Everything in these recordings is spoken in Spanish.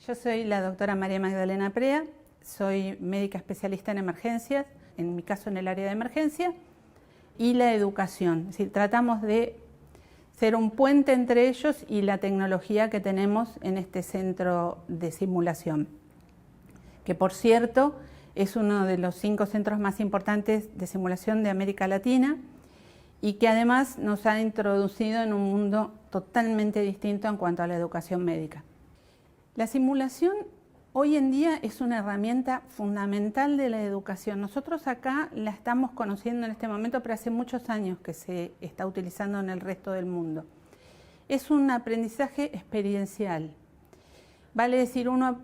Yo soy la doctora María Magdalena Prea, soy médica especialista en emergencias, en mi caso en el área de emergencia, y la educación. Es decir, tratamos de ser un puente entre ellos y la tecnología que tenemos en este centro de simulación, que por cierto es uno de los 5 centros más importantes de simulación de América Latina y que además nos ha introducido en un mundo totalmente distinto en cuanto a la educación médica. La simulación hoy en día es una herramienta fundamental de la educación. Nosotros acá la estamos conociendo en este momento, pero hace muchos años que se está utilizando en el resto del mundo. Es un aprendizaje experiencial. Vale decir, uno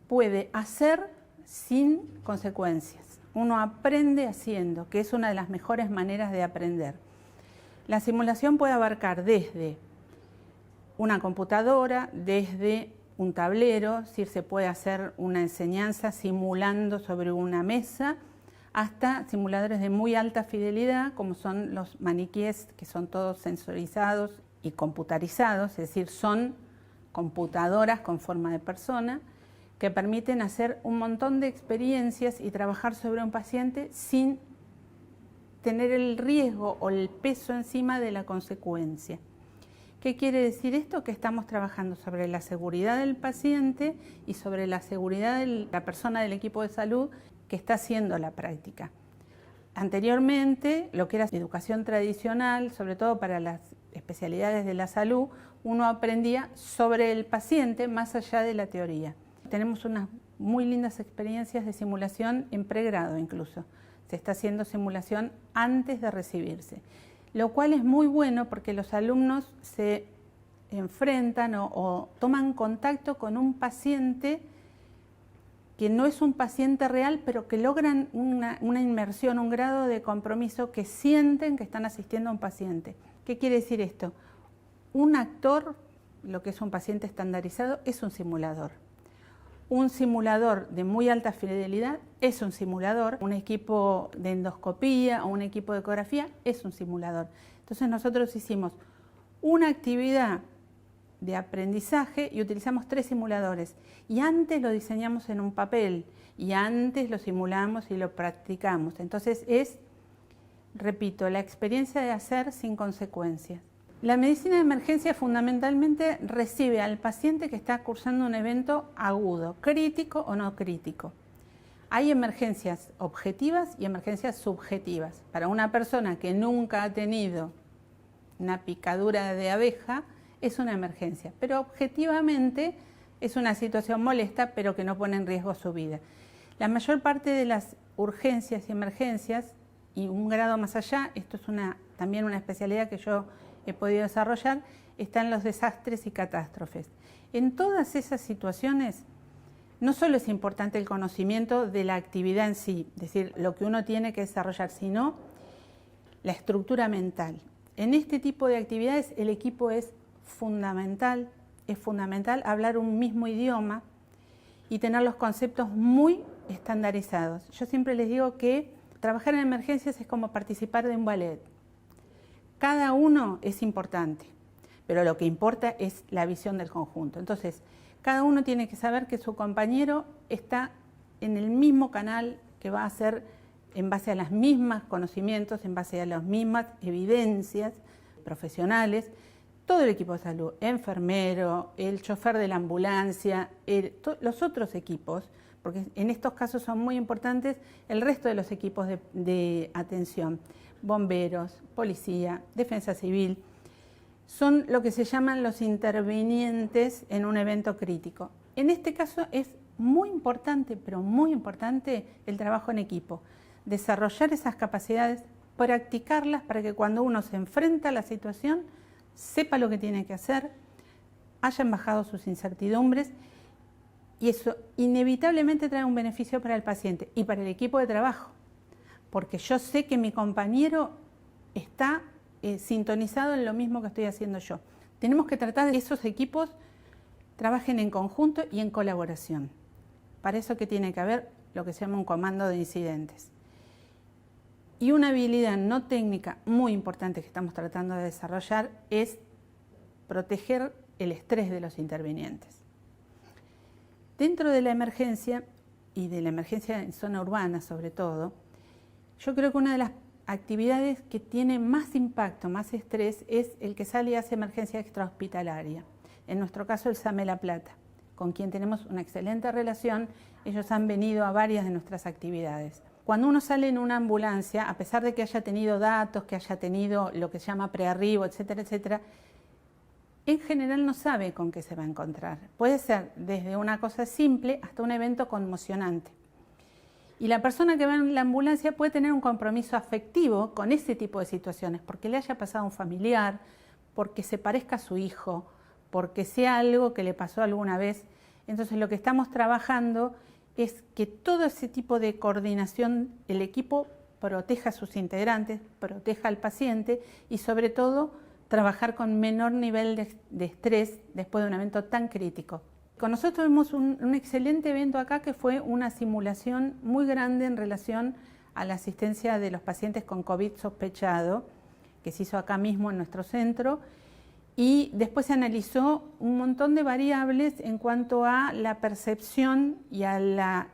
puede hacer sin consecuencias. Uno aprende haciendo, que es una de las mejores maneras de aprender. La simulación puede abarcar desde una computadora, desde un tablero, es decir, se puede hacer una enseñanza simulando sobre una mesa, hasta simuladores de muy alta fidelidad, como son los maniquíes, que son todos sensorizados y computarizados, es decir, son computadoras con forma de persona, que permiten hacer un montón de experiencias y trabajar sobre un paciente sin tener el riesgo o el peso encima de la consecuencia. ¿Qué quiere decir esto? Que estamos trabajando sobre la seguridad del paciente y sobre la seguridad de la persona del equipo de salud que está haciendo la práctica. Anteriormente, lo que era educación tradicional, sobre todo para las especialidades de la salud, uno aprendía sobre el paciente más allá de la teoría. Tenemos unas muy lindas experiencias de simulación en pregrado incluso. Se está haciendo simulación antes de recibirse, lo cual es muy bueno porque los alumnos se enfrentan o toman contacto con un paciente que no es un paciente real, pero que logran una inmersión, un grado de compromiso que sienten que están asistiendo a un paciente. ¿Qué quiere decir esto? Un actor, lo que es un paciente estandarizado, es un simulador. Un simulador de muy alta fidelidad es un simulador, un equipo de endoscopía o un equipo de ecografía es un simulador. Entonces nosotros hicimos una actividad de aprendizaje y utilizamos 3 simuladores. Y antes lo diseñamos en un papel y antes lo simulamos y lo practicamos. Entonces es, repito, la experiencia de hacer sin consecuencias. La medicina de emergencia fundamentalmente recibe al paciente que está cursando un evento agudo, crítico o no crítico. Hay emergencias objetivas y emergencias subjetivas. Para una persona que nunca ha tenido una picadura de abeja, es una emergencia, pero objetivamente es una situación molesta, pero que no pone en riesgo su vida. La mayor parte de las urgencias y emergencias, y un grado más allá, esto es también una especialidad que yo he podido desarrollar, están los desastres y catástrofes. En todas esas situaciones, no solo es importante el conocimiento de la actividad en sí, es decir, lo que uno tiene que desarrollar, sino la estructura mental. En este tipo de actividades el equipo es fundamental hablar un mismo idioma y tener los conceptos muy estandarizados. Yo siempre les digo que trabajar en emergencias es como participar de un ballet. Cada uno es importante, pero lo que importa es la visión del conjunto. Entonces, cada uno tiene que saber que su compañero está en el mismo canal, que va a ser en base a los mismos conocimientos, en base a las mismas evidencias profesionales, todo el equipo de salud, enfermero, el chofer de la ambulancia, los otros equipos, porque en estos casos son muy importantes el resto de los equipos de atención, bomberos, policía, defensa civil, son lo que se llaman los intervinientes en un evento crítico. En este caso es muy importante, pero muy importante el trabajo en equipo, desarrollar esas capacidades, practicarlas para que cuando uno se enfrenta a la situación sepa lo que tiene que hacer, hayan bajado sus incertidumbres y eso inevitablemente trae un beneficio para el paciente y para el equipo de trabajo, porque yo sé que mi compañero está sintonizado en lo mismo que estoy haciendo yo. Tenemos que tratar de que esos equipos trabajen en conjunto y en colaboración. Para eso que tiene que haber lo que se llama un comando de incidentes. Y una habilidad no técnica muy importante que estamos tratando de desarrollar es proteger el estrés de los intervinientes. Dentro de la emergencia, y de la emergencia en zona urbana sobre todo, yo creo que una de las actividades que tiene más impacto, más estrés, es el que sale y hace emergencia extrahospitalaria. En nuestro caso, el SAME La Plata, con quien tenemos una excelente relación. Ellos han venido a varias de nuestras actividades. Cuando uno sale en una ambulancia, a pesar de que haya tenido datos, que haya tenido lo que se llama prearribo, etcétera, etcétera, en general no sabe con qué se va a encontrar. Puede ser desde una cosa simple hasta un evento conmocionante. Y la persona que va en la ambulancia puede tener un compromiso afectivo con ese tipo de situaciones, porque le haya pasado a un familiar, porque se parezca a su hijo, porque sea algo que le pasó alguna vez. Entonces lo que estamos trabajando es que todo ese tipo de coordinación, el equipo proteja a sus integrantes, proteja al paciente y sobre todo trabajar con menor nivel de estrés después de un evento tan crítico. Con nosotros tuvimos un excelente evento acá que fue una simulación muy grande en relación a la asistencia de los pacientes con COVID sospechado, que se hizo acá mismo en nuestro centro, y después se analizó un montón de variables en cuanto a la percepción y a la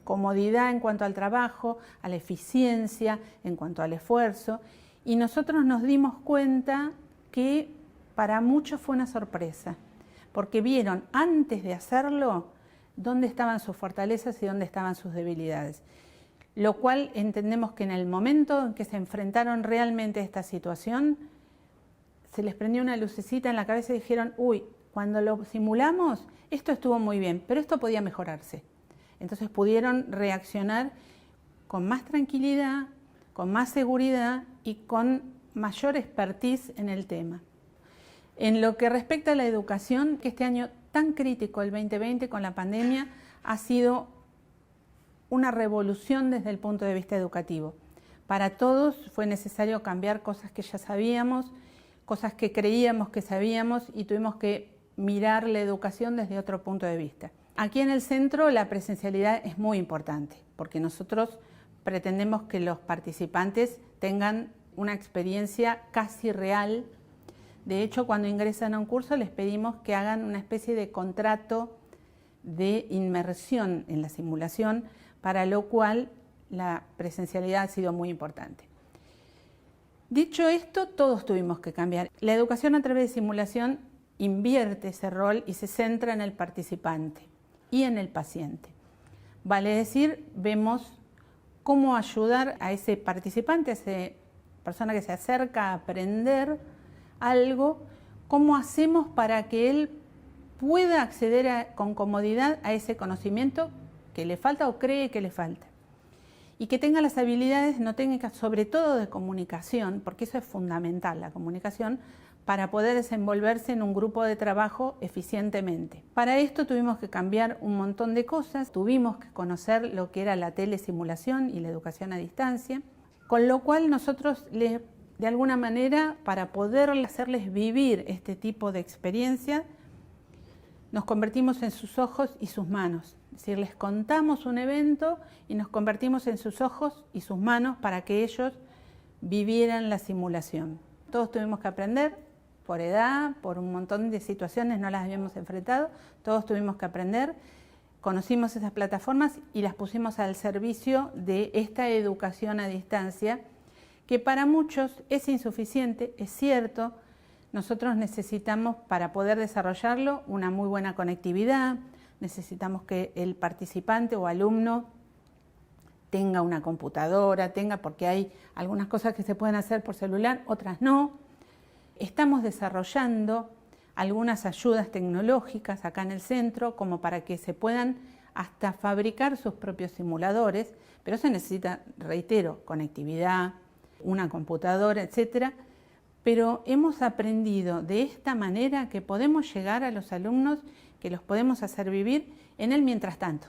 comodidad en cuanto al trabajo, a la eficiencia, en cuanto al esfuerzo, y nosotros nos dimos cuenta que para muchos fue una sorpresa, porque vieron antes de hacerlo dónde estaban sus fortalezas y dónde estaban sus debilidades. Lo cual entendemos que en el momento en que se enfrentaron realmente a esta situación, se les prendió una lucecita en la cabeza y dijeron, uy, cuando lo simulamos, esto estuvo muy bien, pero esto podía mejorarse. Entonces pudieron reaccionar con más tranquilidad, con más seguridad y con mayor expertise en el tema. En lo que respecta a la educación, que este año tan crítico, el 2020 con la pandemia, ha sido una revolución desde el punto de vista educativo. Para todos fue necesario cambiar cosas que ya sabíamos, cosas que creíamos que sabíamos y tuvimos que mirar la educación desde otro punto de vista. Aquí en el centro la presencialidad es muy importante porque nosotros pretendemos que los participantes tengan una experiencia casi real. De hecho, cuando ingresan a un curso les pedimos que hagan una especie de contrato de inmersión en la simulación, para lo cual la presencialidad ha sido muy importante. Dicho esto, todos tuvimos que cambiar. La educación a través de simulación invierte ese rol y se centra en el participante y en el paciente. Vale decir, vemos cómo ayudar a ese participante, a esa persona que se acerca a aprender algo, cómo hacemos para que él pueda acceder con comodidad a ese conocimiento que le falta o cree que le falta. Y que tenga las habilidades no técnicas, sobre todo de comunicación, porque eso es fundamental, la comunicación, para poder desenvolverse en un grupo de trabajo eficientemente. Para esto tuvimos que cambiar un montón de cosas, tuvimos que conocer lo que era la telesimulación y la educación a distancia, con lo cual nosotros de alguna manera, para poder hacerles vivir este tipo de experiencia, nos convertimos en sus ojos y sus manos. Es decir, les contamos un evento y nos convertimos en sus ojos y sus manos para que ellos vivieran la simulación. Todos tuvimos que aprender, por edad, por un montón de situaciones no las habíamos enfrentado, todos tuvimos que aprender, conocimos esas plataformas y las pusimos al servicio de esta educación a distancia, que para muchos es insuficiente, es cierto. Nosotros necesitamos, para poder desarrollarlo, una muy buena conectividad, necesitamos que el participante o alumno tenga una computadora, porque hay algunas cosas que se pueden hacer por celular, otras no. Estamos desarrollando algunas ayudas tecnológicas acá en el centro, como para que se puedan hasta fabricar sus propios simuladores, pero se necesita, reitero, conectividad, una computadora, etcétera. Pero hemos aprendido de esta manera que podemos llegar a los alumnos, que los podemos hacer vivir en el mientras tanto.